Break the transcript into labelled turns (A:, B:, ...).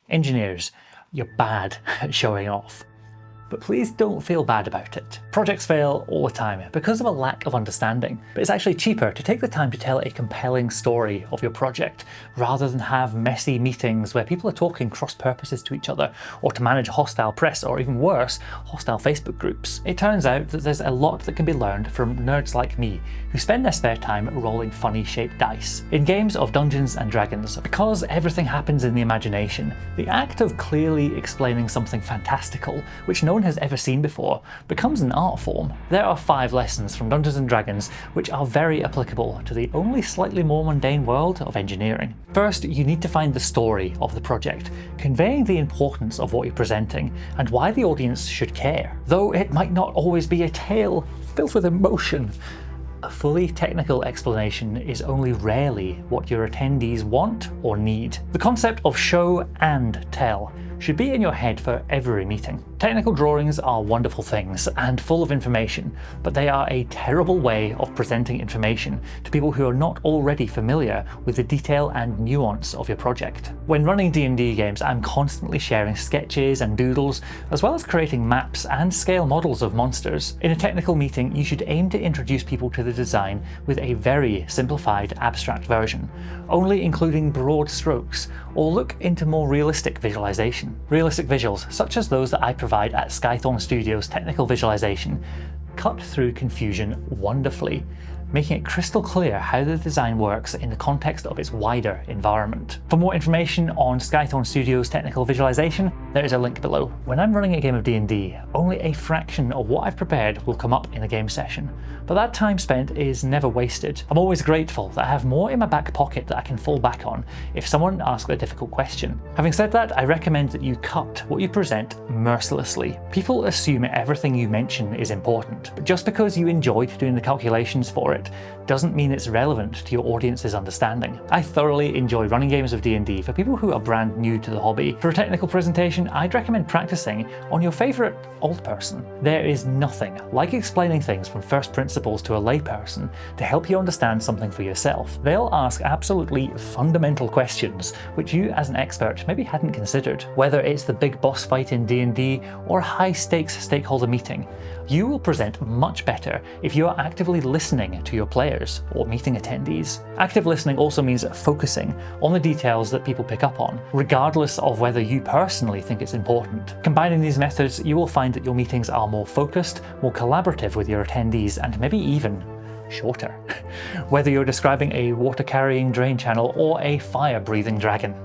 A: Engineers, you're bad at showing off. But please don't feel bad about it. Projects fail all the time because of a lack of understanding, but it's actually cheaper to take the time to tell a compelling story of your project rather than have messy meetings where people are talking cross purposes to each other, or to manage hostile press, or even worse, hostile Facebook groups. It turns out that there's a lot that can be learned from nerds like me who spend their spare time rolling funny shaped dice. In games of Dungeons and Dragons, because everything happens in the imagination, the act of clearly explaining something fantastical, which no one has ever seen before, becomes an art form. There are 5 lessons from Dungeons and Dragons which are very applicable to the only slightly more mundane world of engineering. First, you need to find the story of the project, conveying the importance of what you're presenting and why the audience should care. Though it might not always be a tale filled with emotion, a fully technical explanation is only rarely what your attendees want or need. The concept of show and tell should be in your head for every meeting. Technical drawings are wonderful things and full of information, but they are a terrible way of presenting information to people who are not already familiar with the detail and nuance of your project. When running D&D games, I'm constantly sharing sketches and doodles, as well as creating maps and scale models of monsters. In a technical meeting, you should aim to introduce people to the design with a very simplified abstract version, only including broad strokes, or look into more realistic visualization. Realistic visuals, such as those that I provide at Skythorn Studios Technical Visualization, cut through confusion wonderfully, making it crystal clear how the design works in the context of its wider environment. For more information on Skythorn Studios Technical Visualization, there is a link below. When I'm running a game of D&D, only a fraction of what I've prepared will come up in a game session, but that time spent is never wasted. I'm always grateful that I have more in my back pocket that I can fall back on if someone asks a difficult question. Having said that, I recommend that you cut what you present mercilessly. People assume everything you mention is important, but just because you enjoyed doing the calculations for it doesn't mean it's relevant to your audience's understanding. I thoroughly enjoy running games of D&D for people who are brand new to the hobby. For a technical presentation, I'd recommend practicing on your favourite old person. There is nothing like explaining things from first principles to a layperson to help you understand something for yourself. They'll ask absolutely fundamental questions which you as an expert maybe hadn't considered. Whether it's the big boss fight in D&D or a high-stakes stakeholder meeting, you will present much better if you are actively listening to your players or meeting attendees. Active listening also means focusing on the details that people pick up on, regardless of whether you personally think it's important. Combining these methods, you will find that your meetings are more focused, more collaborative with your attendees, and maybe even shorter. Whether you're describing a water-carrying drain channel or a fire-breathing dragon.